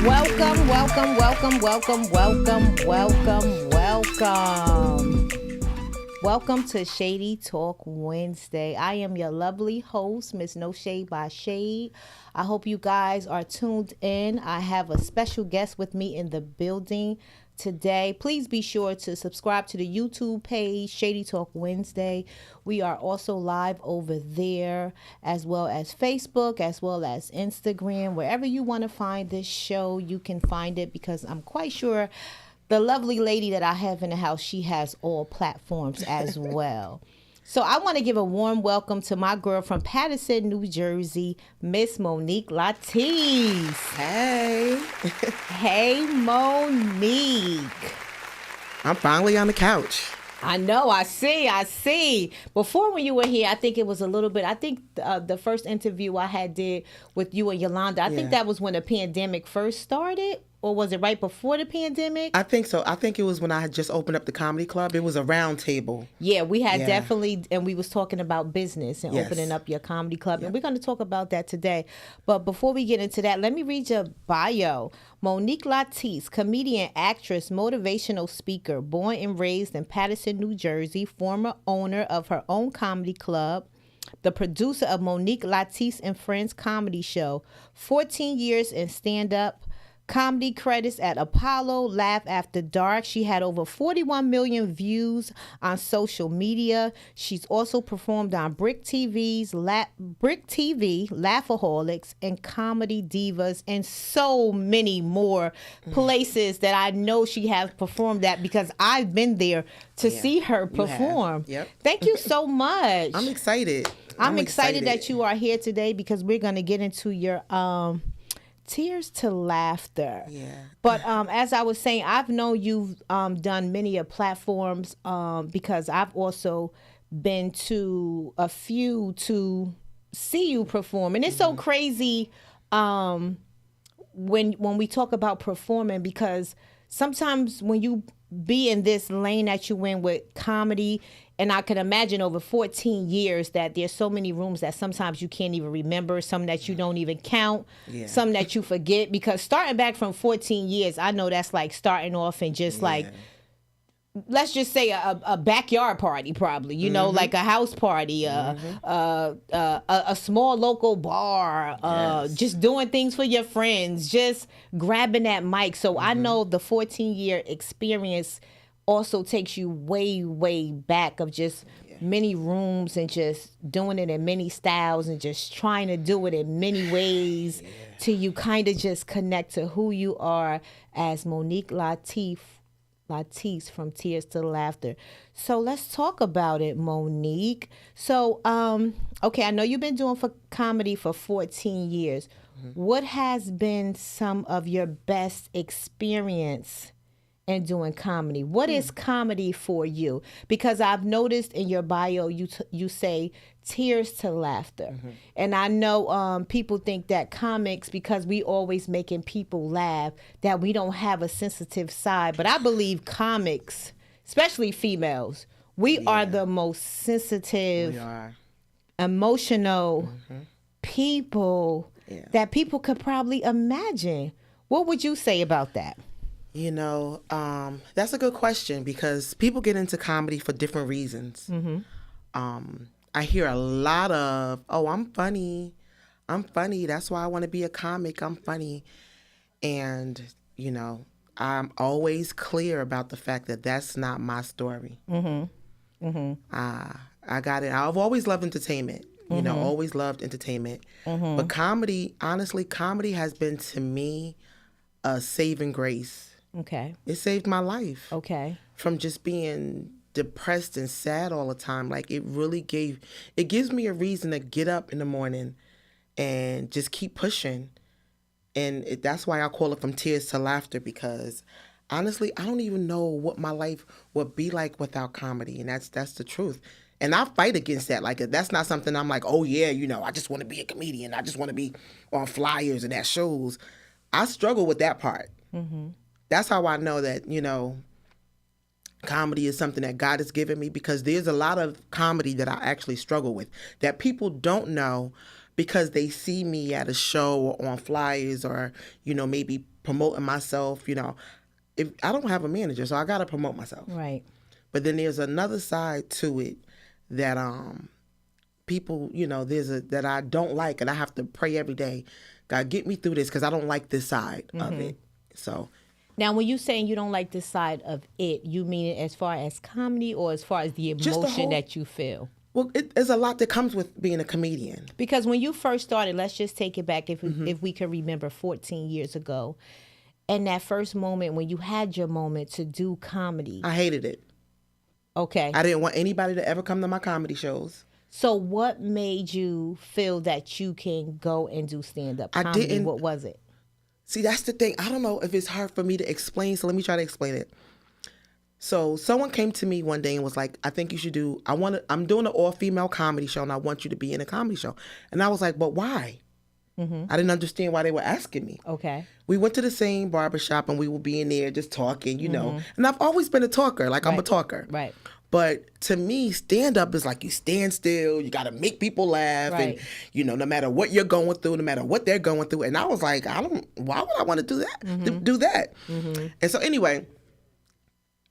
Welcome, welcome, welcome, welcome, welcome, welcome, welcome. Welcome to Shady Talk Wednesday. I am your lovely host, Miss No Shade by Shade. I hope you guys are tuned in. I have a special guest with me in the building today. Please be sure to subscribe to the YouTube page, Shady Talk Wednesday. We are also live over there, as well as Facebook, as well as Instagram. Wherever you want to find this show, you can find it, because I'm quite sure the lovely lady that I have in the house, she has all platforms as well. So I want to give a warm welcome to my girl from Paterson, New Jersey, Miss Monique Latise. Hey. Hey, Monique. I'm finally on the couch. I know, I see. Before, when you were here, I think it was a little bit, the first interview I did with you and Yolanda, I think that was when the pandemic first started. Or was it right before the pandemic? I think so. I think it was when I had just opened up the comedy club. It was a round table. Yeah, we had definitely, and we was talking about business and opening up your comedy club. Yep. And we're going to talk about that today. But before we get into that, let me read your bio. Monique Latise, comedian, actress, motivational speaker, born and raised in Paterson, New Jersey, former owner of her own comedy club, the producer of Monique Latise and Friends comedy show, 14 years in stand-up comedy credits at Apollo, Laugh After Dark. She had over 41 million views on social media. She's also performed on Brick TV, Laughaholics, and Comedy Divas, and so many more places that I know she has performed at, because I've been there to see her perform. Yep. Thank you so much. I'm excited. I'm excited that you are here today, because we're going to get into your Tears to Laughter. Yeah. But as I was saying, I've known you've done many of platforms, because I've also been to a few to see you perform. And it's so crazy when we talk about performing, because sometimes when you be in this lane that you in with comedy, and I can imagine over 14 years that there's so many rooms that sometimes you can't even remember, some that you don't even count, some that you forget, because starting back from 14 years, I know that's like starting off and just like, let's just say a backyard party, probably, you know, like a house party, a small local bar, just doing things for your friends, just grabbing that mic. So I know the 14-year experience also takes you way, way back of just many rooms and just doing it in many styles and just trying to do it in many ways till you kind of just connect to who you are as Monique Latise from Tears to Laughter. So let's talk about it, Monique. So, okay, I know you've been doing comedy for 14 years. What has been some of your best experience in doing comedy? What is comedy for you? Because I've noticed in your bio, you say Tears to Laughter. And I know people think that comics, because we always making people laugh, that we don't have a sensitive side. But I believe comics, especially females, we are the most sensitive, emotional people that people could probably imagine. What would you say about that? You know, that's a good question, because people get into comedy for different reasons. I hear a lot of, oh, I'm funny. That's why I want to be a comic. I'm funny. And, you know, I'm always clear about the fact that that's not my story. I got it. I've always loved entertainment. You know, always loved entertainment. But comedy, honestly, comedy has been to me a saving grace. Okay. It saved my life. Okay. From just being depressed and sad all the time. Like, it gives me a reason to get up in the morning and just keep pushing. And that's why I call it From Tears to Laughter, because honestly, I don't even know what my life would be like without comedy. And that's the truth. And I fight against that. Like, that's not something I'm like, oh yeah, you know, I just want to be a comedian. I just want to be on flyers and at shows. I struggle with that part. That's how I know that, you know, comedy is something that God has given me, because there's a lot of comedy that I actually struggle with that people don't know, because they see me at a show or on flyers or, maybe promoting myself, if I don't have a manager, so I got to promote myself. Right. But then there's another side to it that people, that I don't like, and I have to pray every day, God, get me through this, because I don't like this side of it. So now, when you're saying you don't like this side of it, you mean it as far as comedy or as far as the emotion that you feel? Well, there's a lot that comes with being a comedian. Because when you first started, let's just take it back if we can remember 14 years ago, and that first moment when you had your moment to do comedy. I hated it. Okay. I didn't want anybody to ever come to my comedy shows. So what made you feel that you can go and do stand-up comedy? I didn't. What was it? See, that's the thing. I don't know if it's hard for me to explain, so let me try to explain it. So someone came to me one day and was like, I think you should I'm doing an all-female comedy show, and I want you to be in a comedy show. And I was like, but why? I didn't understand why they were asking me. Okay. We went to the same barbershop, and we would be in there just talking, And I've always been a talker. Like, I'm a talker. Right. But to me, stand-up is like you stand still. You got to make people laugh. Right. And, no matter what you're going through, no matter what they're going through. And I was like, why would I want to do that? Do that. And so anyway,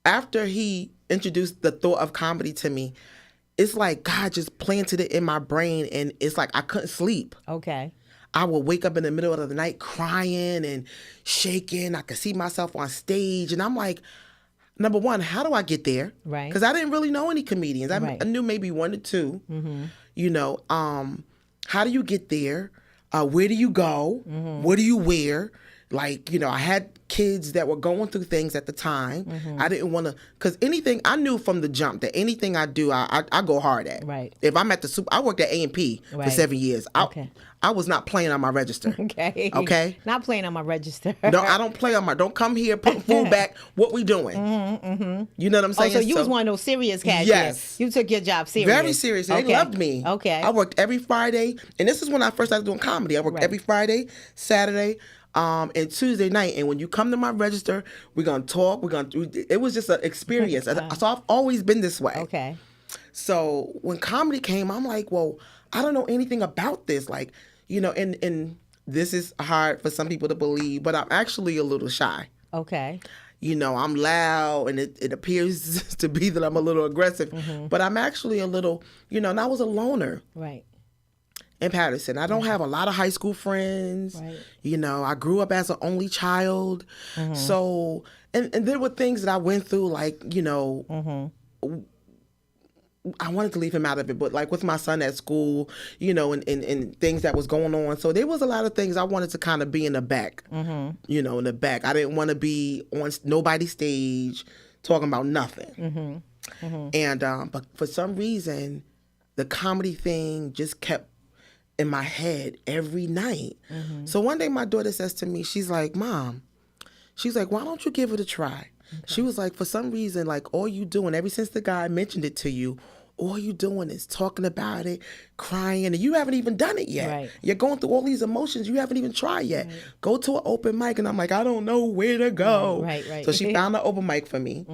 after he introduced the thought of comedy to me, it's like God just planted it in my brain. And it's like I couldn't sleep. Okay. I would wake up in the middle of the night crying and shaking. I could see myself on stage. And I'm like, number one, how do I get there? Right. Because I didn't really know any comedians. I knew maybe one or two. How do you get there? Where do you go? What do you wear? Like, I had kids that were going through things at the time. I didn't want to, because anything, I knew from the jump that anything I do, I go hard at. Right. If I'm at the I worked at A&P for 7 years. I was not playing on my register. Okay. Not playing on my register. No, I don't play on don't come here, put food back. What we doing? You know what I'm saying? Oh, so you was one of those serious cashiers. Yes. You took your job serious. Very serious. They loved me. Okay. I worked every Friday, and this is when I first started doing comedy. I worked every Friday, Saturday, and Tuesday night. And when you come to my register, we're going to talk. It was just an experience. So I've always been this way. Okay. So when comedy came, I'm like, well, I don't know anything about this. Like, and this is hard for some people to believe, but I'm actually a little shy. Okay. I'm loud, and it appears to be that I'm a little aggressive, but I'm actually a little, and I was a loner. Right. In Patterson. I don't have a lot of high school friends. Right. I grew up as an only child. So, and there were things that I went through, like, I wanted to leave him out of it, but like with my son at school, and things that was going on. So there was a lot of things I wanted to kind of be in the back, in the back. I didn't want to be on nobody's stage talking about nothing. And, but for some reason, the comedy thing just kept in my head every night. So one day my daughter says to me, she's like, Mom, why don't you give it a try? Okay. She was like, for some reason, like all you doing, ever since the guy mentioned it to you, all you doing is talking about it, crying, and you haven't even done it yet. Right. You're going through all these emotions you haven't even tried yet. Right. Go to an open mic. And I'm like, I don't know where to go. Right. So she found an open mic for me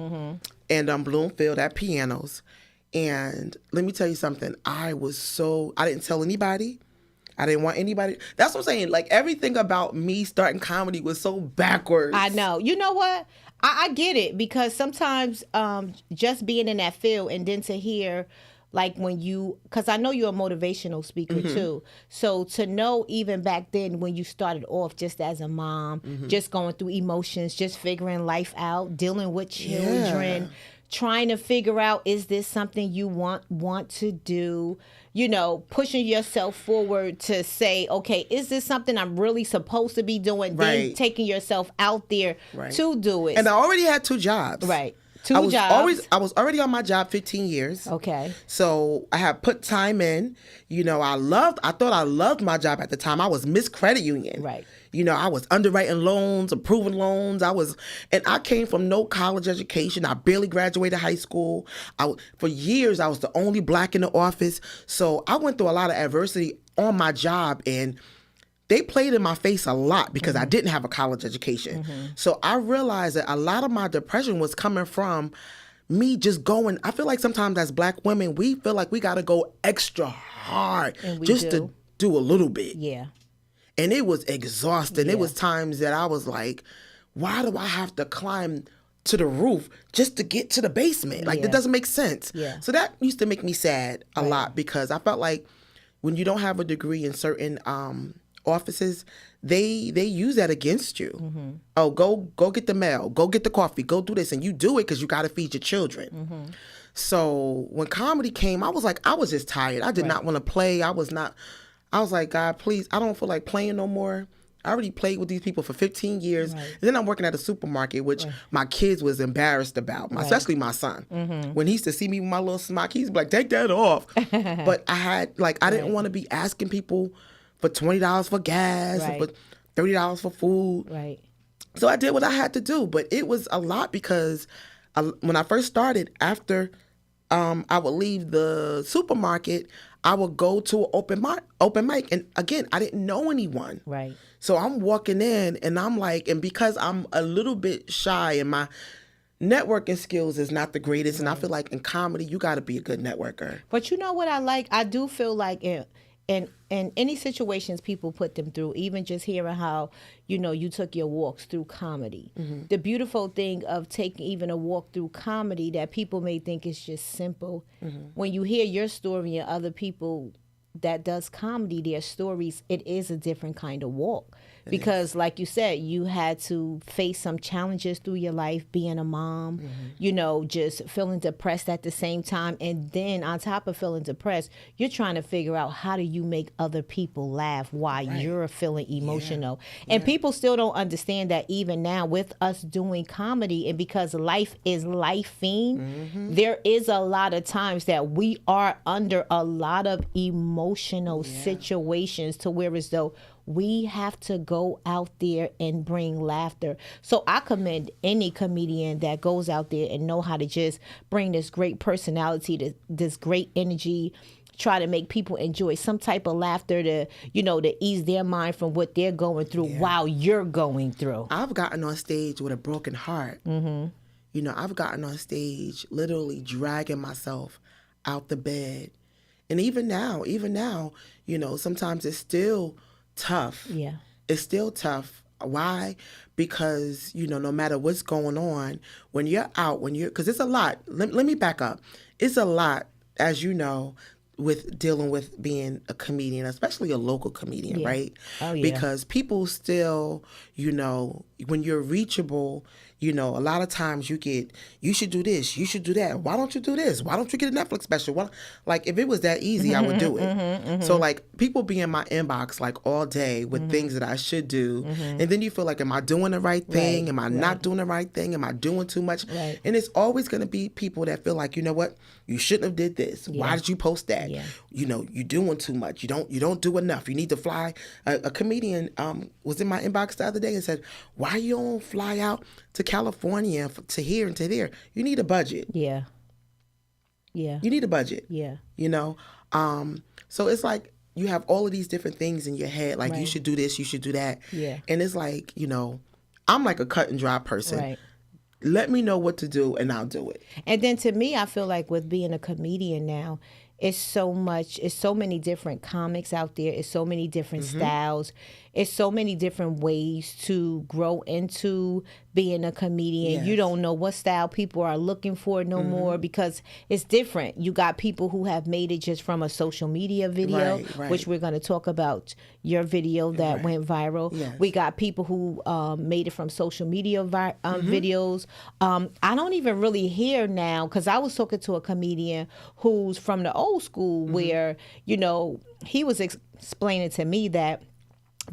and Bloomfield at Pianos. And let me tell you something. I didn't tell anybody. I didn't want anybody. That's what I'm saying. Like everything about me starting comedy was so backwards. I know. You know what? I get it, because sometimes just being in that field and then to hear like because I know you're a motivational speaker too. So to know even back then when you started off just as a mom, just going through emotions, just figuring life out, dealing with children, trying to figure out, is this something you want to do? Pushing yourself forward to say, okay, is this something I'm really supposed to be doing? Then taking yourself out there to do it. And I already had 2 jobs. Right. Two jobs. I was already on my job 15 years. Okay. So I had put time in. I thought I loved my job at the time. I was Miss Credit Union. Right. I was underwriting loans, approving loans. And I came from no college education. I barely graduated high school. For years, I was the only black in the office. So I went through a lot of adversity on my job, and they played in my face a lot because I didn't have a college education. So I realized that a lot of my depression was coming from me just I feel like sometimes as black women, we feel like we got to go extra hard do a little bit. Yeah. And it was exhausting. Yeah. It was times that I was like, why do I have to climb to the roof just to get to the basement? Like, Yeah. that doesn't make sense. Yeah. So that used to make me sad a lot, because I felt like when you don't have a degree in certain offices, they use that against you. Mm-hmm. Oh, go get the mail, go get the coffee, go do this, and you do it because you got to feed your children. Mm-hmm. So when comedy came, I was like, I was just tired. I did not want to play. I was like, God, please, I don't feel like playing no more. I already played with these people for 15 years. Right. And then I'm working at a supermarket, which my kids was embarrassed about, especially my son. Mm-hmm. When he used to see me with my little smock, he's like, take that off. But I had, like, I didn't want to be asking people for $20 for gas, or for $30 for food. Right. So I did what I had to do. But it was a lot, because when I first started, after I would leave the supermarket, I would go to an open mic. And again, I didn't know anyone. Right. So I'm walking in and I'm like, and because I'm a little bit shy and my networking skills is not the greatest, and I feel like in comedy, you got to be a good networker. But you know what I like? I do feel like in any situations people put them through, even just hearing how, you took your walks through comedy. Mm-hmm. The beautiful thing of taking even a walk through comedy that people may think is just simple. Mm-hmm. When you hear your story and other people that does comedy, their stories, it is a different kind of walk. Because like you said, you had to face some challenges through your life, being a mom, just feeling depressed at the same time. And then on top of feeling depressed, you're trying to figure out, how do you make other people laugh while you're feeling emotional? Yeah. And people still don't understand that even now with us doing comedy, and because life is lifing, there is a lot of times that we are under a lot of emotional situations to where as though we have to go out there and bring laughter. So I commend any comedian that goes out there and know how to just bring this great personality, this great energy, try to make people enjoy some type of laughter to ease their mind from what they're going through while you're going through. I've gotten on stage with a broken heart. Mm-hmm. I've gotten on stage literally dragging myself out the bed. And even now, sometimes it's still tough. Yeah. It's still tough. Why? Because, no matter what's going on, when you're out, because it's a lot. Let me back up. It's a lot, as you know, with dealing with being a comedian, especially a local comedian, right? Oh, yeah. Because people still, when you're reachable, a lot of times you should do this, you should do that. Why don't you do this? Why don't you get a Netflix special? Like, if it was that easy, I would do it. So, like, people be in my inbox, like, all day with things that I should do. And then you feel like, am I doing the right thing? Right. Am I not doing the right thing? Am I doing too much? Right. And it's always going to be people that feel like, you know what? You shouldn't have did this. Why did you post that? Yeah. You're doing too much. You don't do enough. You need to fly. A comedian was in my inbox the other day and said, why you don't fly out to California to here and to there? You need a budget. Yeah. Yeah. You need a budget. Yeah. So it's like you have all of these different things in your head, like you should do this, you should do that. Yeah. And it's like, I'm like a cut and dry person. Right. Let me know what to do and I'll do it. And then to me, I feel like with being a comedian now, it's so many different comics out there. It's so many different styles. It's so many different ways to grow into being a comedian. Yes. You don't know what style people are looking for no more, because it's different. You got people who have made it just from a social media video, Right. which we're going to talk about your video that went viral. Yes. We got people who made it from social media videos. I don't even really hear now, because I was talking to a comedian who's from the old school where, he was explaining to me that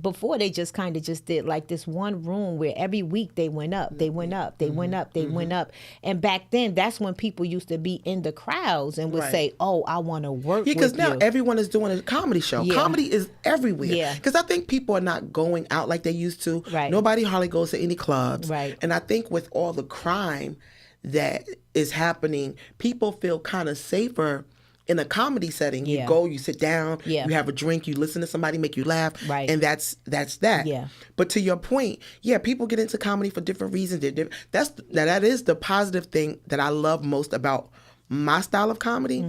before they just kind of just did like this one room where every week they went up, they went up, they went up, they went up. And back then, that's when people used to be in the crowds and would say, oh, I want to work with you. Because now everyone is doing a comedy show. Yeah. Comedy is everywhere. Yeah. Because I think people are not going out like they used to. Right. Nobody hardly goes to any clubs. Right. And I think with all the crime that is happening, people feel kind of safer in a comedy setting. Yeah. You go, you sit down, Yeah. you have a drink, you listen to somebody make you laugh, Right. and that's that. Yeah. But to your point, people get into comedy for different reasons. That is the positive thing that I love most about my style of comedy,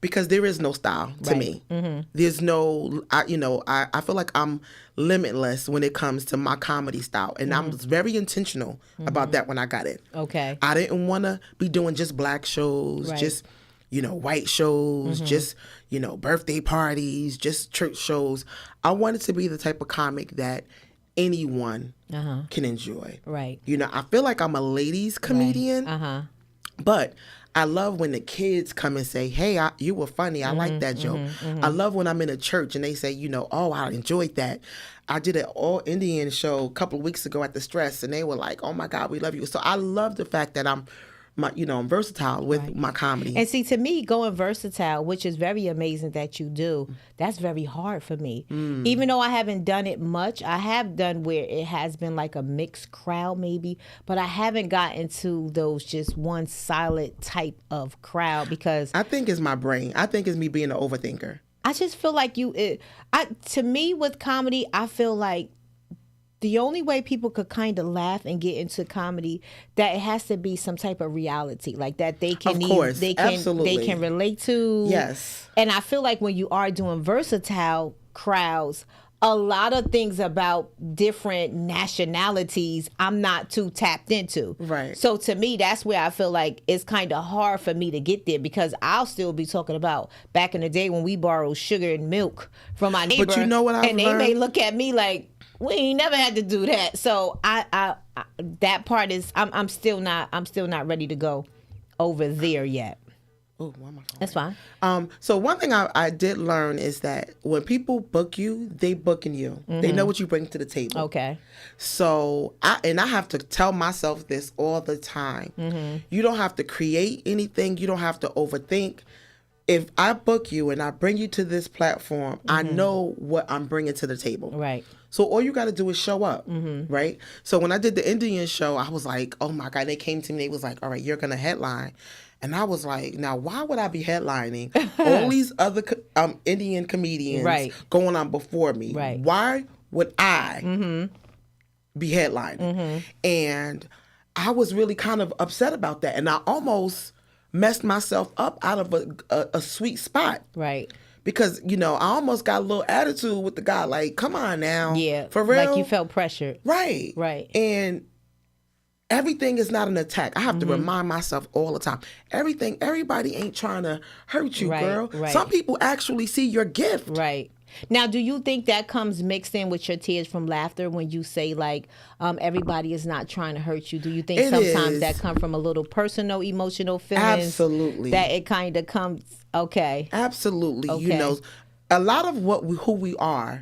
because there is no style to me. There's no, I feel like I'm limitless when it comes to my comedy style. And I was very intentional about that when I got it. Okay. I didn't want to be doing just black shows, just, white shows, just, birthday parties, just church shows. I wanted to be the type of comic that anyone can enjoy. Right. I feel like I'm a ladies comedian, but I love when the kids come and say, hey, you were funny. I like that joke. I love when I'm in a church and they say, oh, I enjoyed that. I did an all Indian show a couple of weeks ago at the Stress, and they were like, oh my God, we love you. So I love the fact that I'm versatile with my comedy. And see, to me, going versatile, which is very amazing that you do, that's very hard for me. Even though I haven't done it much, I have done where it has been like a mixed crowd maybe, but I haven't gotten to those just one solid type of crowd because... I think it's my brain. I think it's me being an overthinker. I just feel like to me with comedy, I feel like the only way people could kind of laugh and get into comedy, that it has to be some type of reality, like that they can they can relate to. Yes. And I feel like when you are doing versatile crowds, a lot of things about different nationalities I'm not too tapped into. Right. So to me, that's where I feel like it's kind of hard for me to get there because I'll still be talking about back in the day when we borrowed sugar and milk from my neighbor. But you know what I've learned? And they may look at me like, we ain't never had to do that. So I that part is I'm still not ready to go over there yet. Oh, why am I That's fine. So one thing I did learn is that when people book you, they booking you. They know what you bring to the table. Okay. So I have to tell myself this all the time. You don't have to create anything. You don't have to overthink. If I book you and I bring you to this platform, I know what I'm bringing to the table. Right. So all you got to do is show up, right? So when I did the Indian show, I was like, oh my God, they came to me. They was like, all right, you're going to headline. And I was like, now, why would I be headlining all these other Indian comedians going on before me? Right. Why would I be headlining? And I was really kind of upset about that. And I almost messed myself up out of a sweet spot. Right. Because, I almost got a little attitude with the guy, like, come on now. Yeah. For real. Like you felt pressured. Right. Right. And everything is not an attack. I have to remind myself all the time. Everybody ain't trying to hurt you, girl. Right. Some people actually see your gift. Right. Now, do you think that comes mixed in with your tears from laughter when you say, like, everybody is not trying to hurt you? Do you think sometimes that come from a little personal, emotional feelings? Absolutely. That it kind of comes, okay. Absolutely. Okay. A lot of who we are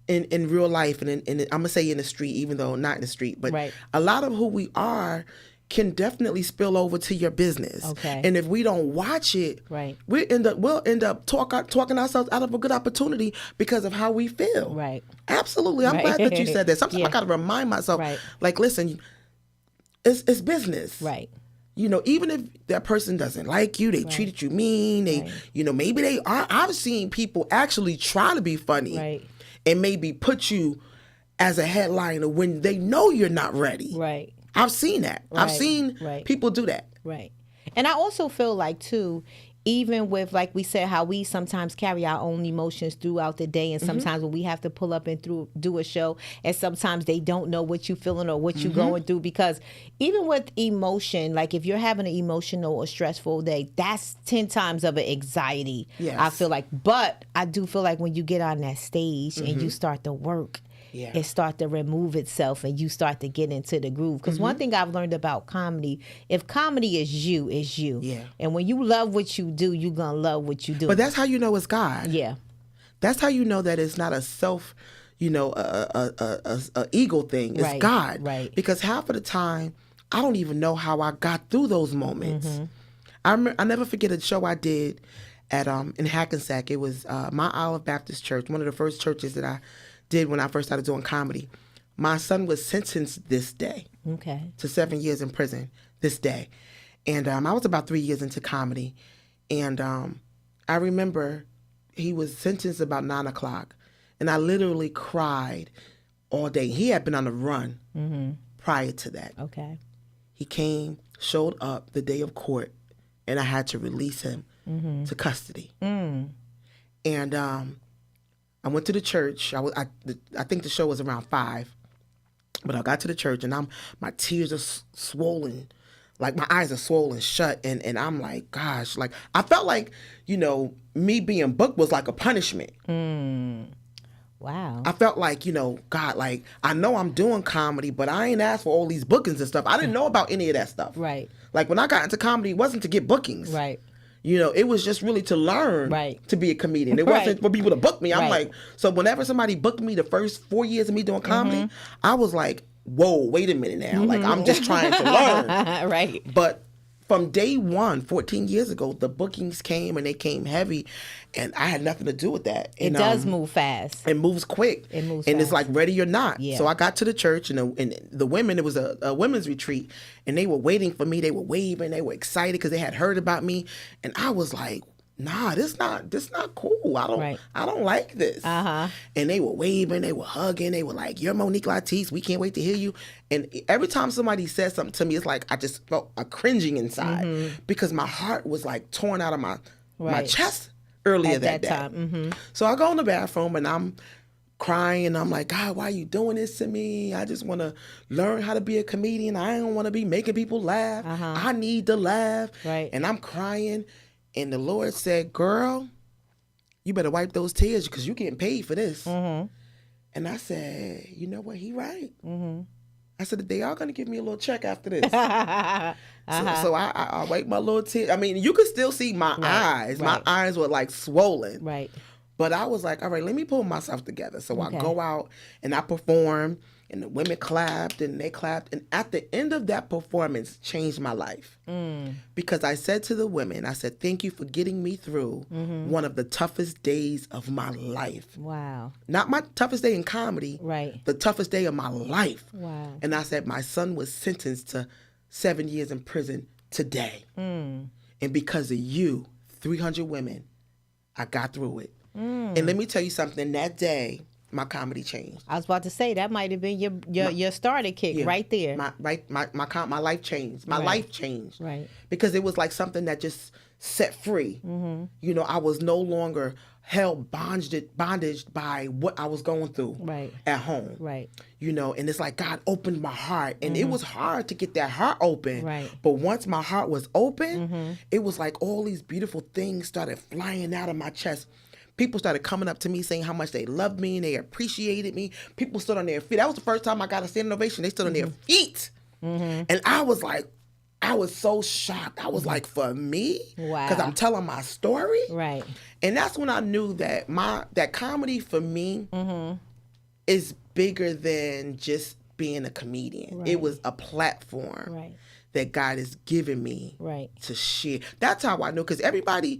in real life, and I'm going to say in the street, even though not in the street, but a lot of who we are can definitely spill over to your business. Okay. And if we don't watch it, we'll end up talking ourselves out of a good opportunity because of how we feel. Right. Absolutely. I'm glad that you said that. Sometimes I got to remind myself, like, listen, it's business. Right. Even if that person doesn't like you, they treated you mean, maybe they are. I've seen people actually try to be funny and maybe put you as a headliner when they know you're not ready. Right. I've seen that. I've seen people do that. Right. And I also feel like, too, even with, like we said, how we sometimes carry our own emotions throughout the day, and sometimes when we have to pull up and do a show, and sometimes they don't know what you're feeling or what you're going through, because even with emotion, like if you're having an emotional or stressful day, that's 10 times of an anxiety, I feel like. But I do feel like when you get on that stage and you start to work, it start to remove itself and you start to get into the groove. Because one thing I've learned about comedy, if comedy is you, it's you. Yeah. And when you love what you do, you're going to love what you do. But that's how you know it's God. Yeah. That's how you know that it's not a self, a ego thing. It's God. Right. Because half of the time, I don't even know how I got through those moments. I never forget a show I did at in Hackensack. It was Mount Olive Baptist Church, one of the first churches that I did when I first started doing comedy. My son was sentenced this day to 7 years in prison this day. And I was about 3 years into comedy. And I remember he was sentenced about 9 o'clock. And I literally cried all day. He had been on the run prior to that. Okay. He came, showed up the day of court, and I had to release him to custody. And I went to the church. I think the show was around 5, but I got to the church and my tears are swollen, like my eyes are swollen shut, and I'm like, gosh, like I felt like, me being booked was like a punishment. Wow. I felt like, God, like I know I'm doing comedy, but I ain't asked for all these bookings and stuff. I didn't know about any of that stuff. Right. Like when I got into comedy, it wasn't to get bookings. Right. It was just really to learn to be a comedian. It wasn't for people to book me. I'm like, so whenever somebody booked me the first 4 years of me doing comedy, I was like, whoa, wait a minute now. Like, I'm just trying to learn. Right. But from day one, 14 years ago, the bookings came and they came heavy, and I had nothing to do with that. It does move fast. It moves quick. It moves and fast. It's like ready or not. Yeah. So I got to the church, and the women, it was a women's retreat, and they were waiting for me. They were waving. They were excited because they had heard about me. And I was like, nah, this not cool. I don't like this. And they were waving, they were hugging, they were like, you're Monique Latise, we can't wait to hear you. And every time somebody said something to me, it's like I just felt a cringing inside because my heart was like torn out of my chest earlier that day. Time. So I go in the bathroom and I'm crying and I'm like, God, why are you doing this to me? I just want to learn how to be a comedian. I don't want to be making people laugh. I need to laugh. Right. And I'm crying. And the Lord said, girl, you better wipe those tears because you're getting paid for this. And I said, you know what? He right. I said, they are going to give me a little check after this. So I wiped my little tears. I mean, you could still see my eyes. My eyes were like swollen. Right. But I was like, all right, let me pull myself together. So I go out and I perform, and the women clapped and they clapped. And at the end of that performance changed my life. Because I said to the women, I said, thank you for getting me through one of the toughest days of my life. Wow. Not my toughest day in comedy. Right. The toughest day of my life. Wow. And I said, my son was sentenced to 7 years in prison today. And because of you, 300 women, I got through it. And let me tell you something, that day, my comedy changed. I was about to say that might have been your starter kick right there. My life changed. My life changed. Right. Because it was like something that just set free. I was no longer held bondage by what I was going through at home. Right. And it's like God opened my heart, and it was hard to get that heart open. Right. But once my heart was open, it was like all these beautiful things started flying out of my chest. People started coming up to me saying how much they loved me and they appreciated me. People stood on their feet. That was the first time I got a standing ovation. They stood on their feet. And I was like, I was so shocked. I was like, for me? Wow. Because I'm telling my story? Right. And that's when I knew that that comedy for me is bigger than just being a comedian. It was a platform that God has given me to share. That's how I know, because everybody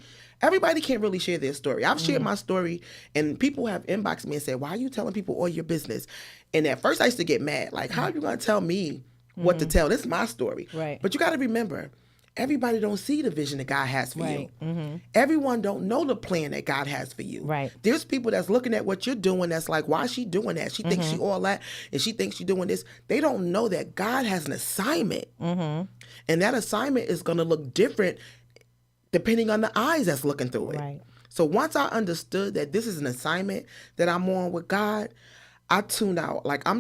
can't really share their story. I've shared my story, and people have inboxed me and said, why are you telling people all your business? And at first I used to get mad. Like, how are you going to tell me what to tell? This is my story. Right. But you got to remember, everybody don't see the vision that God has for you. Everyone don't know the plan that God has for you. Right. There's people that's looking at what you're doing that's like, why is she doing that? She thinks she all that, and she thinks she's doing this. They don't know that God has an assignment. And that assignment is going to look different depending on the eyes that's looking through it. Right. So once I understood that this is an assignment that I'm on with God, I tune out. Like I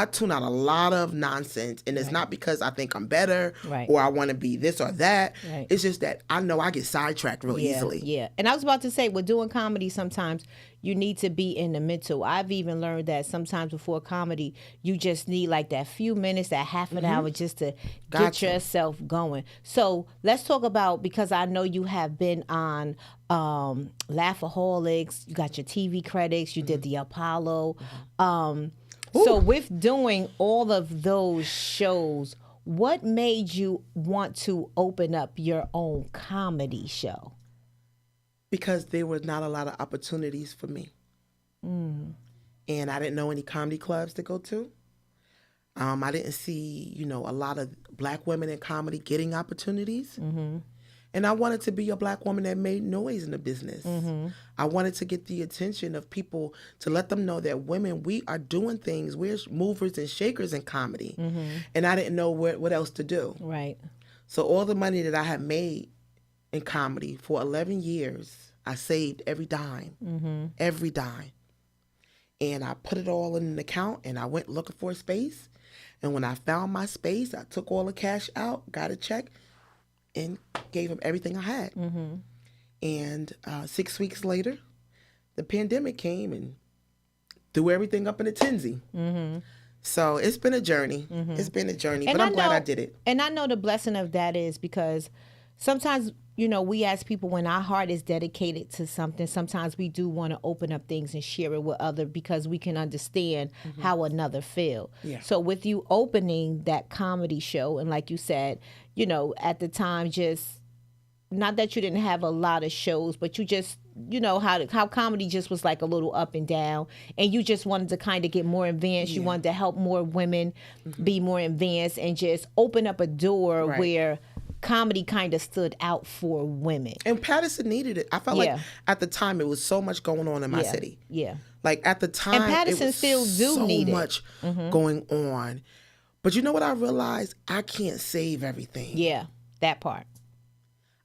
tune out a lot of nonsense, and it's not because I think I'm better or I want to be this or that. Right. It's just that I know I get sidetracked real easily. Yeah. And I was about to say, with doing comedy, sometimes you need to be in the mental. I've even learned that sometimes before comedy, you just need like that few minutes, that half an hour just to get yourself going. So let's talk about, because I know you have been on Laughaholics, you got your TV credits, you did the Apollo. So with doing all of those shows, what made you want to open up your own comedy show? Because there were not a lot of opportunities for me. And I didn't know any comedy clubs to go to. I didn't see, a lot of black women in comedy getting opportunities. And I wanted to be a black woman that made noise in the business. I wanted to get the attention of people, to let them know that women, we are doing things. We're movers and shakers in comedy. And I didn't know what else to do. Right. So all the money that I had made in comedy for 11 years. I saved every dime, every dime. And I put it all in an account and I went looking for a space. And when I found my space, I took all the cash out, got a check, and gave him everything I had. And 6 weeks later, the pandemic came and threw everything up in a tinsy. So it's been a journey. It's been a journey, but I'm glad I did it. And I know the blessing of that is because sometimes, you know, we as people, when our heart is dedicated to something, sometimes we do want to open up things and share it with others because we can understand how another feel. Yeah. So with you opening that comedy show, and like you said, you know, at the time, just not that you didn't have a lot of shows, but you just, you know, how comedy just was like a little up and down, and you just wanted to kind of get more advanced. You wanted to help more women be more advanced and just open up a door where comedy kind of stood out for women. And Patterson needed it. I felt like at the time it was so much going on in my city. Yeah. Like at the time, and Patterson still do need much going on. But you know what I realized? I can't save everything. Yeah, that part.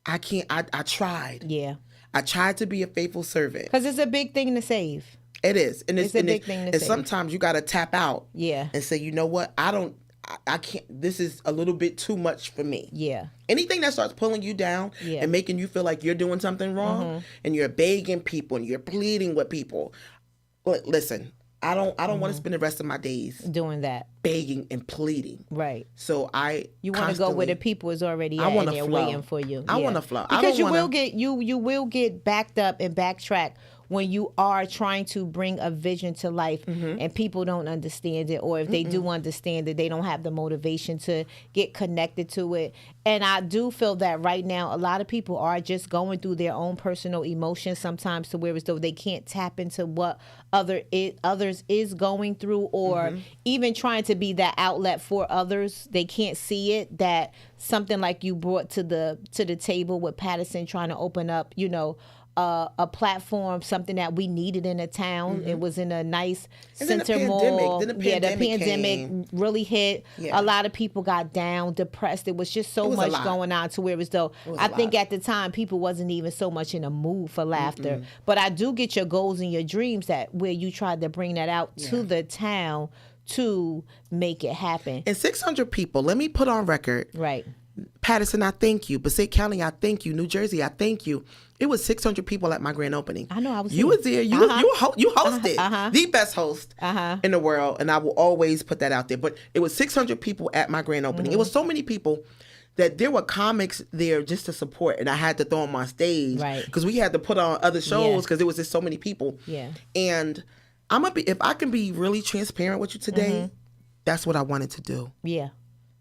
I can't. I tried. Yeah. I tried to be a faithful servant. Because it's a big thing to save. It is. And it's a big thing to save. And sometimes you got to tap out. Yeah. And say, you know what? I can't. This is a little bit too much for me. Yeah. Anything that starts pulling you down and making you feel like you're doing something wrong and you're begging people and you're pleading with people. Listen, I don't want to spend the rest of my days doing that, begging and pleading. Right. So you want to go where the people is already at and they're waiting for you. I want to flow because you will get backed up and backtracked when you are trying to bring a vision to life and people don't understand it, or if they do understand it, they don't have the motivation to get connected to it. And I do feel that right now, a lot of people are just going through their own personal emotions sometimes to where as though they can't tap into what others is going through, or even trying to be that outlet for others. They can't see it, that something like you brought to the table with Patterson trying to open up, you know, a platform, something that we needed in a town. It was in a nice center mall. The pandemic really hit. A lot of people got down, depressed. It was just so much going on to where as though I think at the time people wasn't even so much in a mood for laughter. But I do get your goals and your dreams that where you tried to bring that out to the town to make it happen. And 600 people, let me put on record. Right. Patterson, I thank you. Passaic County, I thank you. New Jersey, I thank you. It was 600 people at my grand opening. I know. I was. You was there. You hosted the best host in the world, and I will always put that out there. But it was 600 people at my grand opening. It was so many people that there were comics there just to support, and I had to throw them on stage because we had to put on other shows because there was just so many people. Yeah. And if I can be really transparent with you today, that's what I wanted to do. Yeah.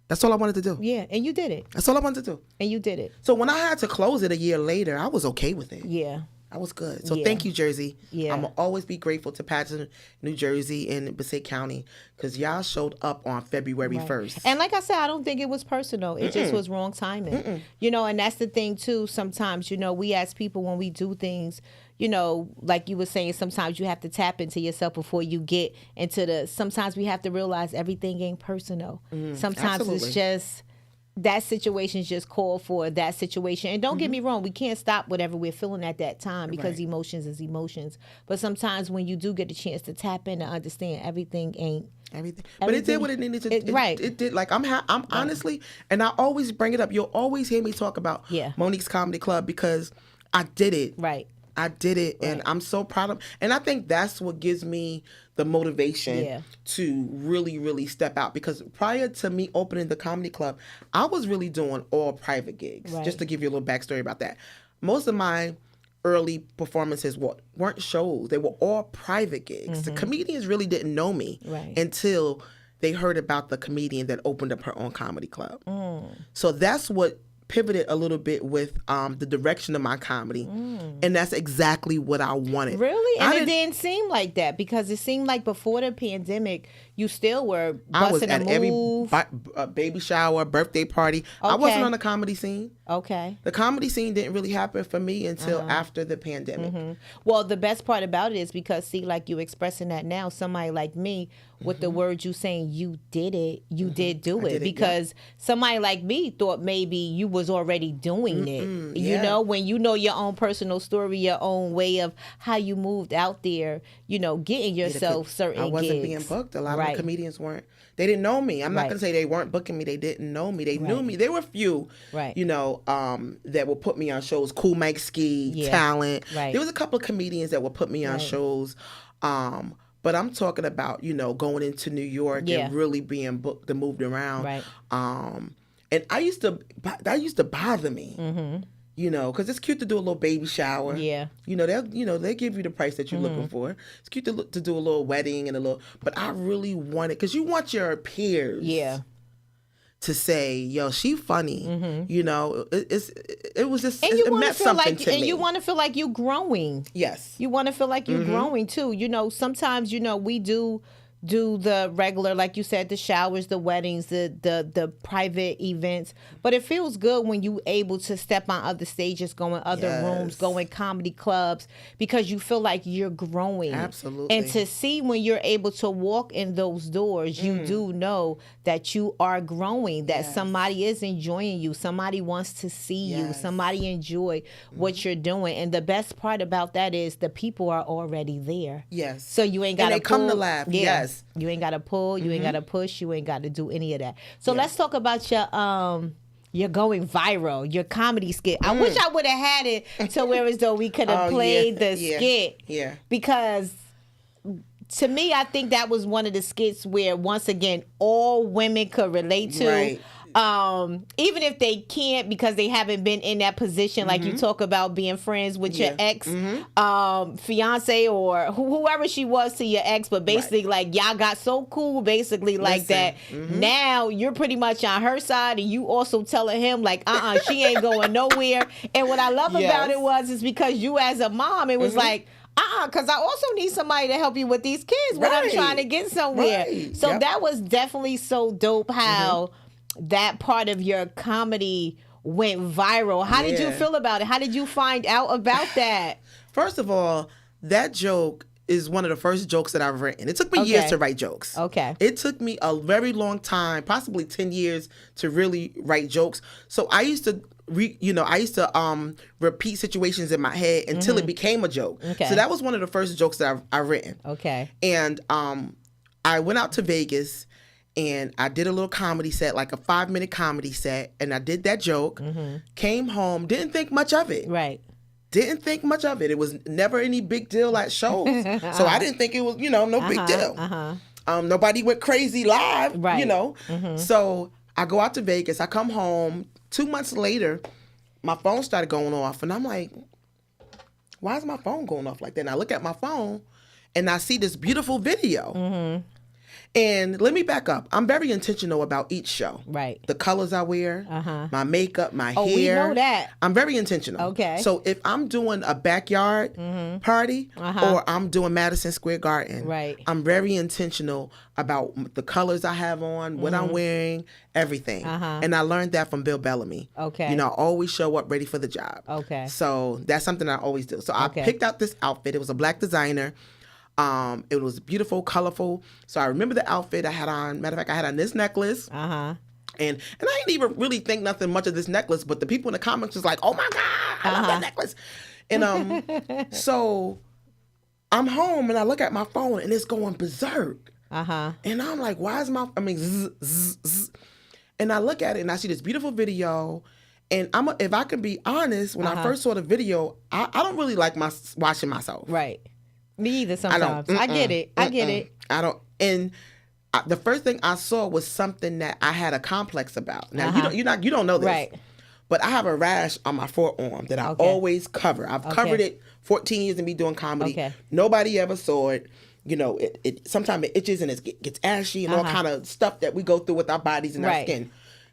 That's all I wanted to do. Yeah, and you did it. That's all I wanted to do. And you did it. So when I had to close it a year later, I was okay with it. Yeah. I was good. So thank you, Jersey. Yeah. I'm going to always be grateful to Patterson, New Jersey, and Passaic County because y'all showed up on February 1st. And like I said, I don't think it was personal. It just was wrong timing. You know, and that's the thing, too. Sometimes, you know, we as people, when we do things, you know, like you were saying, sometimes you have to tap into yourself before you get into sometimes we have to realize everything ain't personal. Sometimes it's just that situation's just called for that situation. And don't get me wrong, we can't stop whatever we're feeling at that time because emotions is emotions. But sometimes when you do get a chance to tap in and understand everything ain't everything. But it did what it needed to do. It did. Like I'm honestly, and I always bring it up. You'll always hear me talk about Monique's Comedy Club because I did it. Right. I did it, and I'm so proud of. And I think that's what gives me the motivation to really, really step out. Because prior to me opening the comedy club, I was really doing all private gigs. Just to give you a little backstory about that, most of my early performances weren't shows; they were all private gigs. The comedians really didn't know me until they heard about the comedian that opened up her own comedy club. So that's what pivoted a little bit with the direction of my comedy, and that's exactly what I wanted. Really? And it didn't seem like that because it seemed like before the pandemic, you still were busting a move. I was at every baby shower, birthday party. I wasn't on the comedy scene. Okay. The comedy scene didn't really happen for me until after the pandemic. Well, the best part about it is because, see, like you expressing that now, somebody like me, with the words you saying, you did it, you did do it. Because somebody like me thought maybe you was already doing it. You yeah. know, when you know your own personal story, your own way of how you moved out there, you know, getting yourself certain I wasn't gigs. being booked. A lot Right. of the comedians weren't. They didn't know me. I'm not Right. going to say they weren't booking me. They didn't know me. They knew Right. me. There were a few, Right. you know, that would put me on shows. Cool Mike Ski, Yeah. Talent. Right. There was a couple of comedians that would put me on Right. shows. But I'm talking about, you know, going into New York Yeah. and really being booked and moved around. Right. And that used to bother me. You know, because it's cute to do a little baby shower. Yeah. You know, they give you the price that you're looking for. It's cute to do a little wedding and a little, but I really wanted, because you want your peers. Yeah. To say, yo, she funny. You know, it was just, And you it want to meant feel something like, to and me. you want to feel like you're growing. Yes. You want to feel like you're growing too. You know, sometimes, you know, we do the regular, like you said, the showers, the weddings, the private events. But it feels good when you able to step on other stages, go in other rooms, go in comedy clubs, because you feel like you're growing. Absolutely. And to see when you're able to walk in those doors, you do know that you are growing, that somebody is enjoying you, somebody wants to see you, somebody enjoy what you're doing. And the best part about that is the people are already there. Yes. So you ain't got And to they come to laugh. Yeah. Yes. You ain't got to pull. You ain't got to push. You ain't got to do any of that. So let's talk about your going viral, your comedy skit. I wish I would have had it to where as though we could have played the skit. Yeah. Because to me, I think that was one of the skits where, once again, all women could relate to. Right. Even if they can't because they haven't been in that position, like you talk about being friends with your ex, fiance, or whoever she was to your ex, but basically like y'all got so cool, basically like that. Now you're pretty much on her side, and you also telling him like, she ain't going nowhere. And what I love about it is because you as a mom, it was like, because I also need somebody to help you with these kids when I'm trying to get somewhere. Right. So that was definitely so dope how that part of your comedy went viral. How did you feel about it? How did you find out about that? First of all, that joke is one of the first jokes that I've written. It took me years to write jokes. Okay. It took me a very long time, possibly 10 years, to really write jokes. So I used to repeat situations in my head until it became a joke. Okay. So that was one of the first jokes that I've written. Okay. And I went out to Vegas and I did a little comedy set, like a 5-minute comedy set, and I did that joke, came home, didn't think much of it. Right. Didn't think much of it. It was never any big deal at shows. So I didn't think it was, no big deal. Nobody went crazy live, Right. So I go out to Vegas. I come home. 2 months later, my phone started going off. And I'm like, why is my phone going off like that? And I look at my phone and I see this beautiful video. And let me back up. I'm very intentional about each show. Right. The colors I wear, my makeup, my hair. We know that. I'm very intentional. Okay. So if I'm doing a backyard party or I'm doing Madison Square Garden, Right. I'm very intentional about the colors I have on, what I'm wearing, everything. And I learned that from Bill Bellamy. Okay. I always show up ready for the job. Okay. So that's something I always do. So I picked out this outfit. It was a black designer. It was beautiful, colorful. So I remember the outfit I had on. Matter of fact, I had on this necklace. And I didn't even really think nothing much of this necklace, but the people in the comments was like, "Oh my God, I love that necklace." And so I'm home and I look at my phone and it's going berserk. And I'm like, "Why is zzz, zzz, zzz. And I look at it and I see this beautiful video. And if I can be honest, when I first saw the video, I don't really like watching myself. Right. Me either sometimes. I get it. I get it. I don't. And the first thing I saw was something that I had a complex about. Now you don't know this, Right. But I have a rash on my forearm that I always cover. I've covered it 14 years of me doing comedy. Okay. Nobody ever saw it. It sometimes it itches and it gets ashy and all kind of stuff that we go through with our bodies and our skin.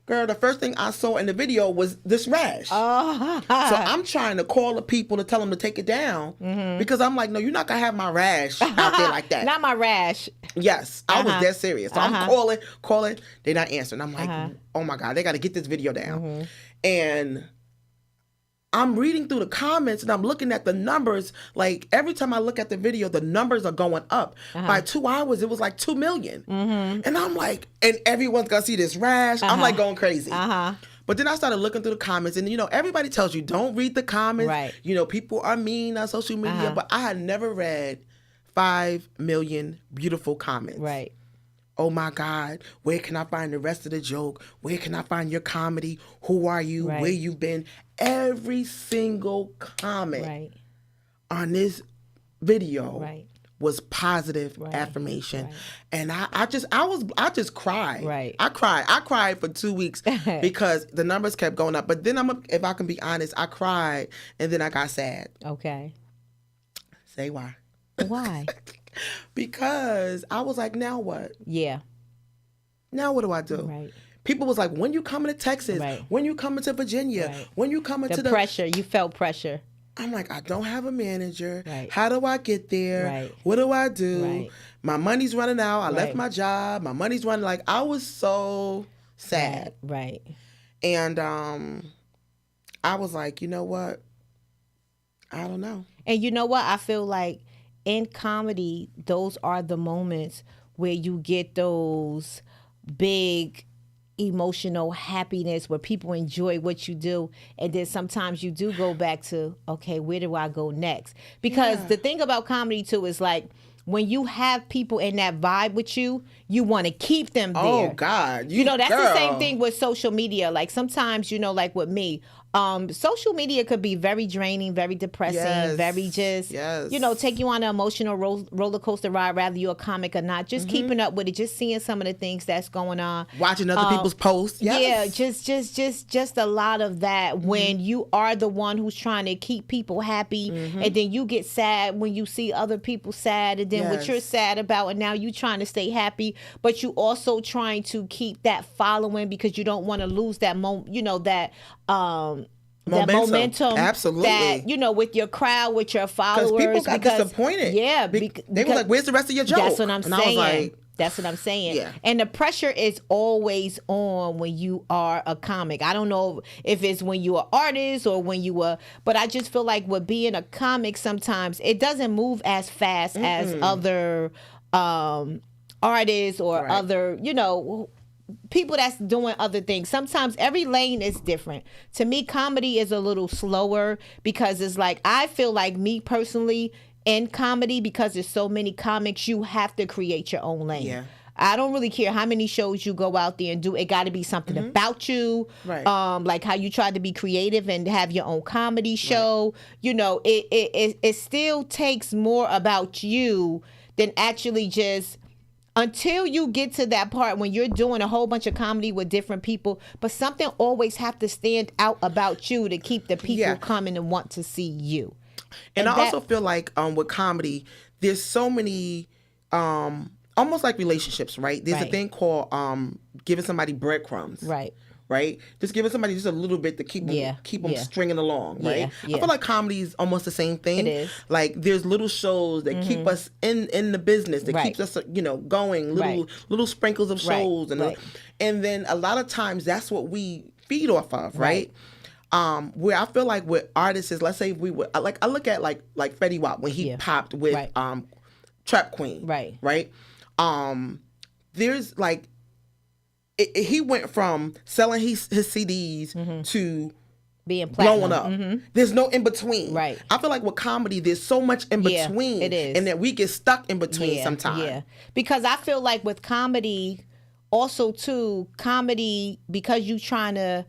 Girl, the first thing I saw in the video was this rash. So I'm trying to call the people to tell them to take it down because I'm like, no, you're not going to have my rash out there like that. Not my rash. Yes, I was dead serious. So I'm calling. They're not answering. I'm like, oh my God, they got to get this video down. And I'm reading through the comments and I'm looking at the numbers. Like every time I look at the video, the numbers are going up. By 2 hours, it was like 2 million. And I'm like, and everyone's gonna see this rash. I'm like going crazy. But then I started looking through the comments, and everybody tells you don't read the comments. Right. People are mean on social media, but I had never read 5 million beautiful comments. Right. Oh my God, where can I find the rest of the joke? Where can I find your comedy? Who are you? Right. Where you been? Every single comment on this video was positive affirmation. Right. And I just cried. Right. I cried for 2 weeks because the numbers kept going up. But then if I can be honest, I cried and then I got sad. Okay. Say why? Why? Because I was like, now what? Yeah. Now what do I do? Right. People was like, when you coming to Texas? Right. When you coming to Virginia? Right. When you coming to the pressure? You felt pressure. I'm like, I don't have a manager. Right. How do I get there? Right. What do I do? Right. My money's running out. I left Right. my job. My money's running. Like, I was so sad. Right. And I was like, you know what? I don't know. And you know what? I feel like in comedy, those are the moments where you get those big emotional happiness where people enjoy what you do, and then sometimes you do go back to, okay, where do I go next? Because the thing about comedy too is like, when you have people in that vibe with you, you want to keep them there. Oh God, that's the same thing with social media. Like sometimes, like with me, social media could be very draining, very depressing, very just, take you on an emotional roller coaster ride, whether you're a comic or not. Just keeping up with it, just seeing some of the things that's going on, watching other people's posts. Yes. Yeah, just a lot of that. When you are the one who's trying to keep people happy, and then you get sad when you see other people sad, and then what you're sad about, and now you trying to stay happy, but you also trying to keep that following because you don't want to lose that that momentum, absolutely. That with your crowd, with your followers. Because people got disappointed. Yeah, they were like, "Where's the rest of your joke?" That's what I'm saying. I was like, that's what I'm saying. Yeah. And the pressure is always on when you are a comic. I don't know if it's when you're an artist or when you are, but I just feel like with being a comic, sometimes it doesn't move as fast as other artists or other, people that's doing other things. Sometimes every lane is different. To me, comedy is a little slower because it's like, I feel like me personally in comedy, because there's so many comics, you have to create your own lane. Yeah. I don't really care how many shows you go out there and do. It got to be something about you. Right. Like how you try to be creative and have your own comedy show. Right. It still takes more about you than actually just, until you get to that part when you're doing a whole bunch of comedy with different people, but something always have to stand out about you to keep the people coming and want to see you. And I also feel like with comedy, there's so many almost like relationships, right? There's a thing called giving somebody breadcrumbs. Right? Just giving somebody just a little bit to keep them stringing along, right? I feel like comedy is almost the same thing. It is. Like there's little shows that keep us in the business, that keeps us, going, little sprinkles of shows. And then a lot of times that's what we feed off of, right? Where I feel like with artists is, let's say if we would, like I look at like Fetty Wap when he popped with Trap Queen. Right? There's like, he went from selling his CDs to being platinum. blowing up. There's no in between. Right. I feel like with comedy, there's so much in between. It is. And that we get stuck in between sometimes. Yeah. Because I feel like with comedy, also too, because you trying to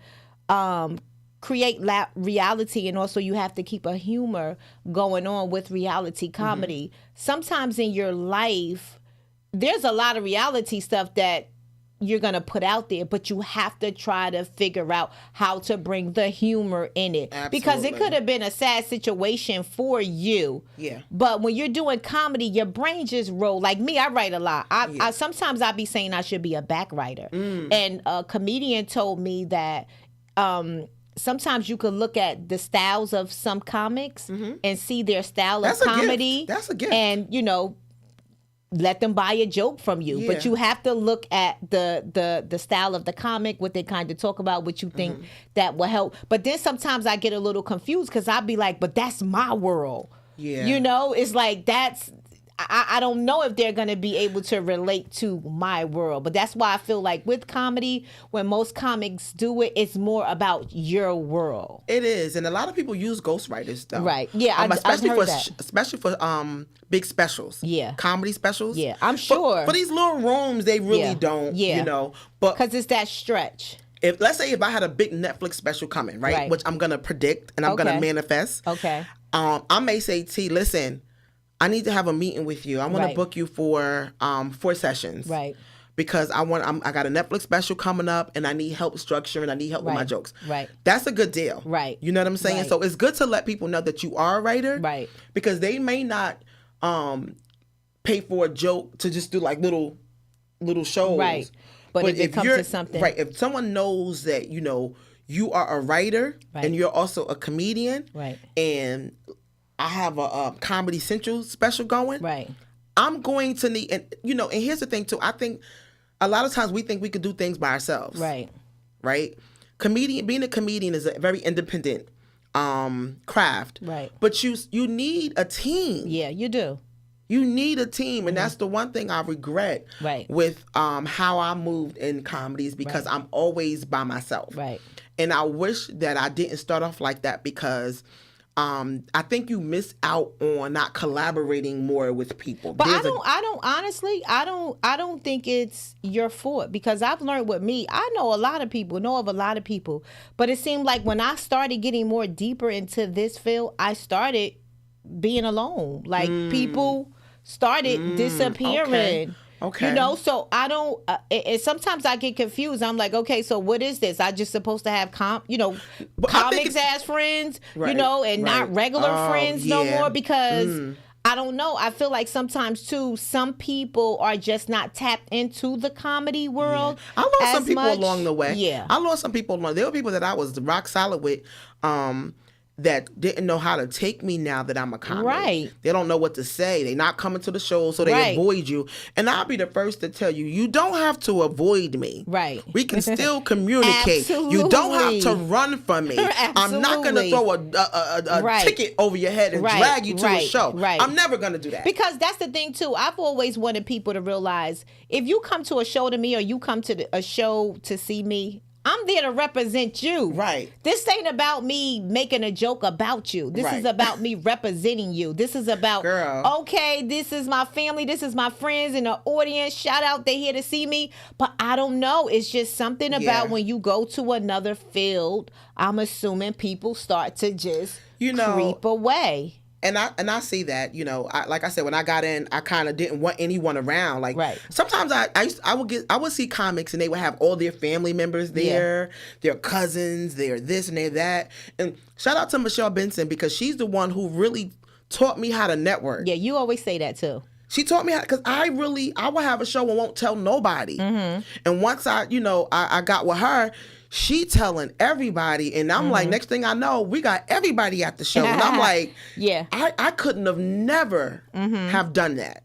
create reality, and also you have to keep a humor going on with reality comedy. Sometimes in your life, there's a lot of reality stuff that you're going to put out there, but you have to try to figure out how to bring the humor in it. Absolutely. Because it could have been a sad situation for you. Yeah. But when you're doing comedy, your brain just roll. Like me, I write a lot. I sometimes I be saying I should be a back writer. And a comedian told me that sometimes you could look at the styles of some comics and see their style of comedy. That's a gift. And, let them buy a joke from you. Yeah. But you have to look at the style of the comic, what they kind of talk about, what you think that will help. But then sometimes I get a little confused because I'll be like, but that's my world. Yeah. It's like I don't know if they're going to be able to relate to my world. But that's why I feel like with comedy, when most comics do it, it's more about your world. It is, and a lot of people use ghostwriters though. Right. Yeah. Especially I've heard that. especially for big specials. Yeah. Comedy specials. Yeah. I'm sure. For these little rooms, they really don't. Yeah. You know, but because it's that stretch. If let's say if I had a big Netflix special coming, right, which I'm gonna predict and I'm gonna manifest. Okay. I may say, T, listen, I need to have a meeting with you. I want to book you for 4 sessions. Right. Because I got a Netflix special coming up and I need help structuring. I need help with my jokes. Right. That's a good deal. Right. You know what I'm saying? Right. So it's good to let people know that you are a writer. Right. Because they may not pay for a joke to just do like little shows. Right. But if it comes to something. Right. If someone knows that, you know, you are a writer and you're also a comedian. Right. And I have a Comedy Central special going. Right. I'm going to need, and you know, and here's the thing too. I think a lot of times we think we could do things by ourselves. Right. Right. Being a comedian is a very independent craft. Right. But you need a team. Yeah, you do. You need a team, and that's the one thing I regret with how I moved in comedies because I'm always by myself. Right. And I wish that I didn't start off like that because I think you miss out on not collaborating more with people. But I don't think it's your fault because I've learned with me, I know of a lot of people, but it seemed like when I started getting more deeper into this field, I started being alone. Like people started disappearing. Okay. You know, so I don't, sometimes I get confused. I'm like, okay, so what is this? I just supposed to have comics as friends, you know, and not regular friends no more because I don't know. I feel like sometimes too, some people are just not tapped into the comedy world. I lost some people along the way. Yeah. I lost some people along. There were people that I was rock solid with, that didn't know how to take me now that I'm a comic. Right. They don't know what to say. They're not coming to the show, so they avoid you. And I'll be the first to tell you, you don't have to avoid me. Right. We can still communicate. Absolutely. You don't have to run from me. I'm not going to throw a ticket over your head and drag you to a show. Right. I'm never going to do that. Because that's the thing, too. I've always wanted people to realize, if you come to a show to me or you come to a show to see me, I'm there to represent you. Right. This ain't about me making a joke about you. This is about me representing you. This is about, okay, this is my family, this is my friends in the audience. Shout out, they here to see me. But I don't know. It's just something about when you go to another field, I'm assuming people start to just creep away. And I see that, you know, like I said, when I got in, I kind of didn't want anyone around. Like sometimes I would see comics and they would have all their family members there, their cousins, their this and their that. And shout out to Michelle Benson because she's the one who really taught me how to network. Yeah, you always say that too. She taught me how, because I will have a show and won't tell nobody. Mm-hmm. And once I got with her, she telling everybody, and I'm like, next thing I know, we got everybody at the show. And I'm like, I couldn't have never have done that.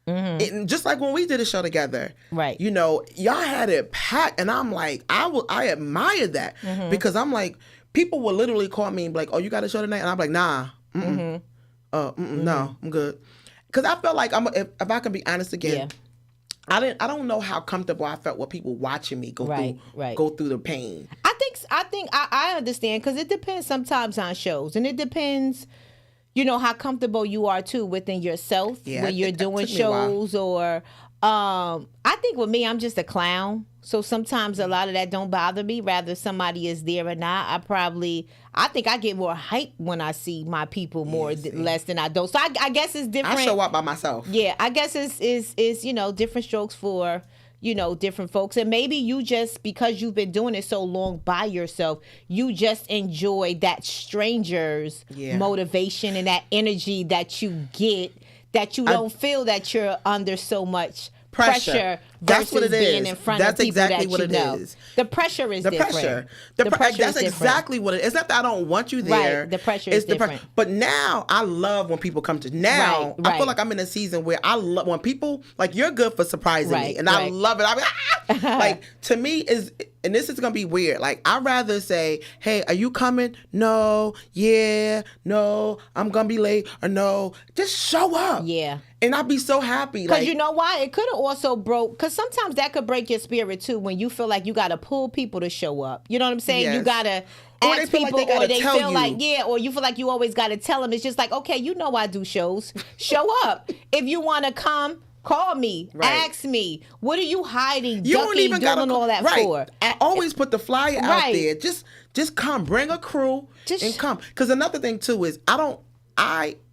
Mm-hmm. Just like when we did a show together, you know, y'all had it packed, and I'm like, I admire that because I'm like, people will literally call me and be like, oh, you got a show tonight? And I'm like, nah, no, I'm good. Because I felt like if I can be honest again, I don't know how comfortable I felt with people watching me go through the pain. I think I understand because it depends sometimes on shows, and it depends, you know, how comfortable you are too within yourself when you're doing shows or. I think with me, I'm just a clown. So sometimes a lot of that don't bother me. Rather somebody is there or not. I think I get more hype when I see my people less than I don't. So I guess it's different. I show up by myself. Yeah, I guess it's you know, different strokes for, you know, different folks. And maybe you just, because you've been doing it so long by yourself, you just enjoy that stranger's motivation and that energy that you get, that you don't feel that you're under so much pressure That's what it is. Being in front of people exactly that what you it know. is. The pressure is different. The pressure. That's exactly what it is. It's not that I don't want you there. Right. The pressure is different. But now I love when people come to. Now I feel like I'm in a season where I love when people, like, you're good for surprising me, and I love it. I mean, like, to me is and this is gonna be weird. Like, I'd rather say, "Hey, are you coming? No, yeah, no, I'm gonna be late, or no." Just show up. Yeah. And I'd be so happy. Because Like, you know why? It could have also broke, because sometimes that could break your spirit too, when you feel like you got to pull people to show up. You know what I'm saying? Yes. You got to Or they ask feel like people, they gotta or they tell feel you. like, yeah, or you feel like you always got to tell them. It's just like, okay, you know I do shows. Show up. If you want to come, call me. Right. Ask me. What are you hiding, you don't ducking, even doing gotta all that right. for? I always put the flyer out Right. there. Just come. Bring a crew and come. Because another thing too is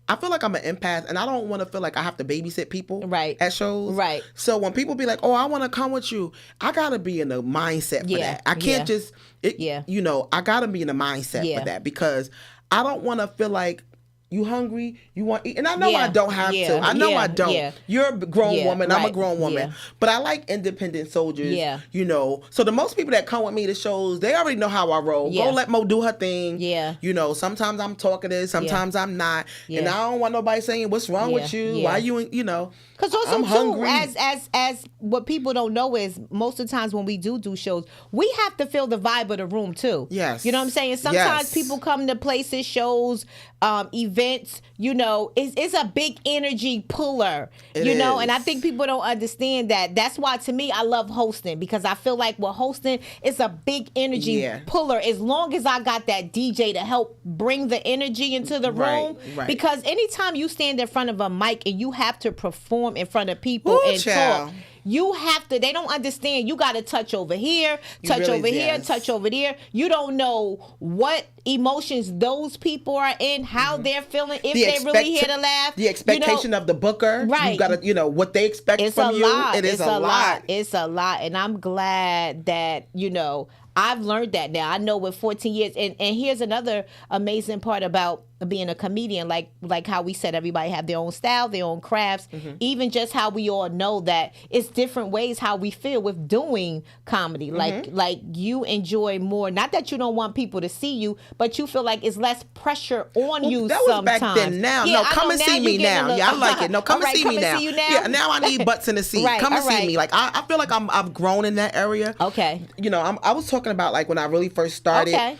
I feel like I'm an empath, and I don't want to feel like I have to babysit people Right. at shows. Right. So when people be like, "Oh, I want to come with you," I gotta be in the mindset for Yeah. that. I can't Yeah. just, Yeah. you know, I gotta be in the mindset Yeah. for that, because I don't want to feel like, "You hungry? You want to eat?" And I know Yeah. I don't have Yeah. to. I know Yeah. I don't. Yeah. You're a grown Yeah. woman. I'm a Right. grown woman. Yeah. But I like independent soldiers. Yeah. You know. So the most people that come with me to shows, they already know how I roll. Yeah. Go let Mo do her thing. Yeah. You know, sometimes I'm talkative, sometimes I'm not. And Yeah. I don't want nobody saying, "What's wrong Yeah. with you? Yeah. Why you, you know." Because also I'm too, hungry. as what people don't know is most of the times when we do shows, we have to feel the vibe of the room too. Yes. You know what I'm saying? Sometimes Yes. people come to places, shows, events, you know, it's a big energy puller, It you know, is. and I think people don't understand that. That's why to me, I love hosting, because I feel like with hosting, it's a big energy Yeah. puller. As long as I got that DJ to help bring the energy into the Right, room, right. because anytime you stand in front of a mic and you have to perform in front of people Ooh, and child. talk, you have to, they don't understand, you got to touch over here, touch really over here, yes. touch over there. You don't know what emotions those people are in, how they're feeling, if they're really here to laugh. The expectation of the booker. Right. You got to, you know, what they expect It's from a you. lot. It is It's a lot. It's a lot. And I'm glad that, you know, I've learned that now. I know with 14 years. And here's another amazing part about being a comedian, like how we said everybody have their own style, their own crafts, even just how we all know that it's different ways how we feel with doing comedy. Like you enjoy more, not that you don't want people to see you, but you feel like it's less pressure on you That was sometimes. back then. Now, Yeah, no, I come know, and now see you me getting a now. little- Yeah, I like it. No, come All and see right, me come and now. see you now? Yeah, now I need butts in the seat. Right, Come and all see right. me. Like I feel like I've grown in that area. Okay. You know, I was talking about like when I really first started. Okay.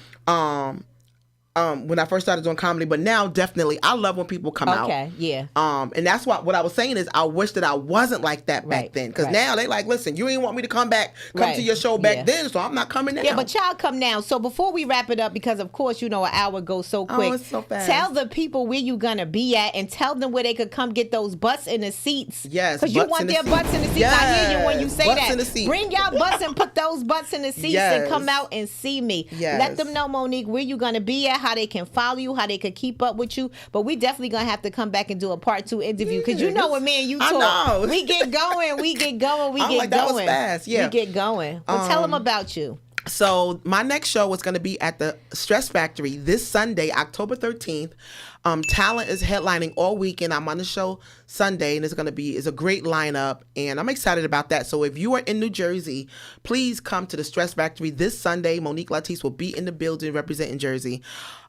When I first started doing comedy, but now definitely I love when people come out. Okay, yeah. And that's what I was saying is I wish that I wasn't like that back Right, then, because right. now they like, listen, you ain't want me to come back, come Right, to your show back yeah. then, so I'm not coming now. Yeah, but y'all come now. So before we wrap it up, because of course, you know, an hour goes so quick. it's so fast. Tell the people where you gonna be at and tell them where they could come get those butts in the seats. Yes, Because you butts want in the their seat. butts in the seats. I hear you when you Yes, say butts that. in the seat. Bring y'all butts and put those butts in the seats and Yes. come out and see me. Yes. Let them know, Monique, where you gonna be at, how they can follow you, how they could keep up with you. But we definitely gonna have to come back and do a part 2 interview, because you know when me and you I talk, know. we get going, we get going, we I'm get like, going. that was fast, yeah. We get going. Well, tell them about you. So my next show is going to be at the Stress Factory this Sunday, October 13th. Talent is headlining all weekend. I'm on the show Sunday, and it's a great lineup, and I'm excited about that. So if you are in New Jersey, please come to the Stress Factory this Sunday. Monique Latise will be in the building representing Jersey.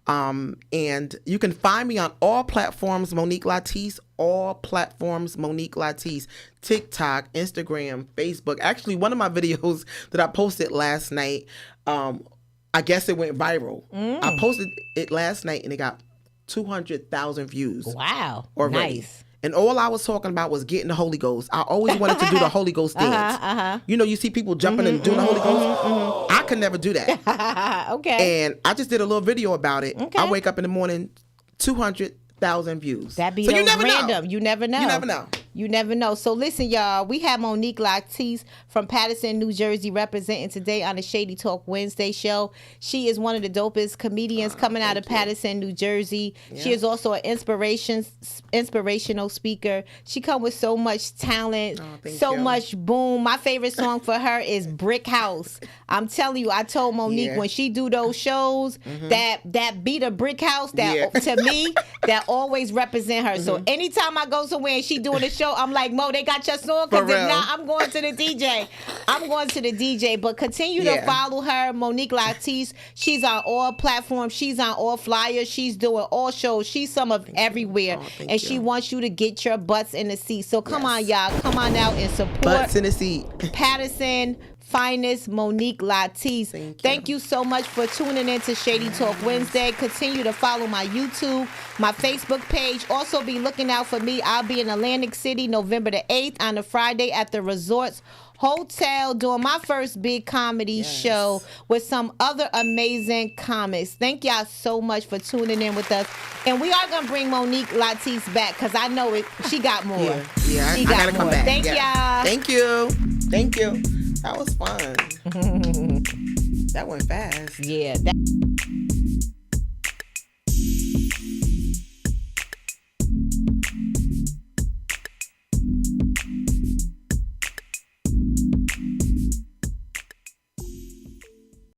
And you can find me on all platforms, Monique Latise, all platforms, Monique Latise, TikTok, Instagram, Facebook. Actually, one of my videos that I posted last night, I guess it went viral. I posted it last night and it got 200,000 views. Wow. Already. Nice. And all I was talking about was getting the Holy Ghost. I always wanted to do the Holy Ghost dance. You know, you see people jumping and doing the Holy Ghost. I could never do that. Okay. And I just did a little video about it. Okay. I wake up in the morning, 200,000 views. That be so those you never random. know. You never know. You never know. You never know. So listen, y'all. We have Monique Latise from Paterson, New Jersey, representing today on the Shady Talk Wednesday show. She is one of the dopest comedians coming out of Paterson, New Jersey. Yeah. She is also an inspirational speaker. She comes with so much talent, so much boom. My favorite song for her is Brick House. I'm telling you, I told Monique when she do those shows, that beat a brick house, that to me, that always represent her. So anytime I go somewhere and she doing a show, I'm like, Mo, they got your song? Because if not, I'm going to the DJ. I'm going to the DJ. But continue to follow her, Monique Latise. She's on all platforms. She's on all flyers. She's doing all shows. She's some of everywhere. And she wants you to get your butts in the seat. So come on, y'all. Come on out and support Butts in the seat. Paterson finest, Monique Latise. Thank you so much for tuning in to Shady Talk Wednesday. Continue to follow my YouTube, my Facebook page. Also be looking out for me. I'll be in Atlantic City November the 8th on a Friday at the Resorts Hotel doing my first big comedy show with some other amazing comics. Thank y'all so much for tuning in with us. And we are going to bring Monique Latise back because I know she got more. Yeah, she I got gotta more. come back. Thank y'all. Thank you. Thank you. That was fun. That went fast. Yeah.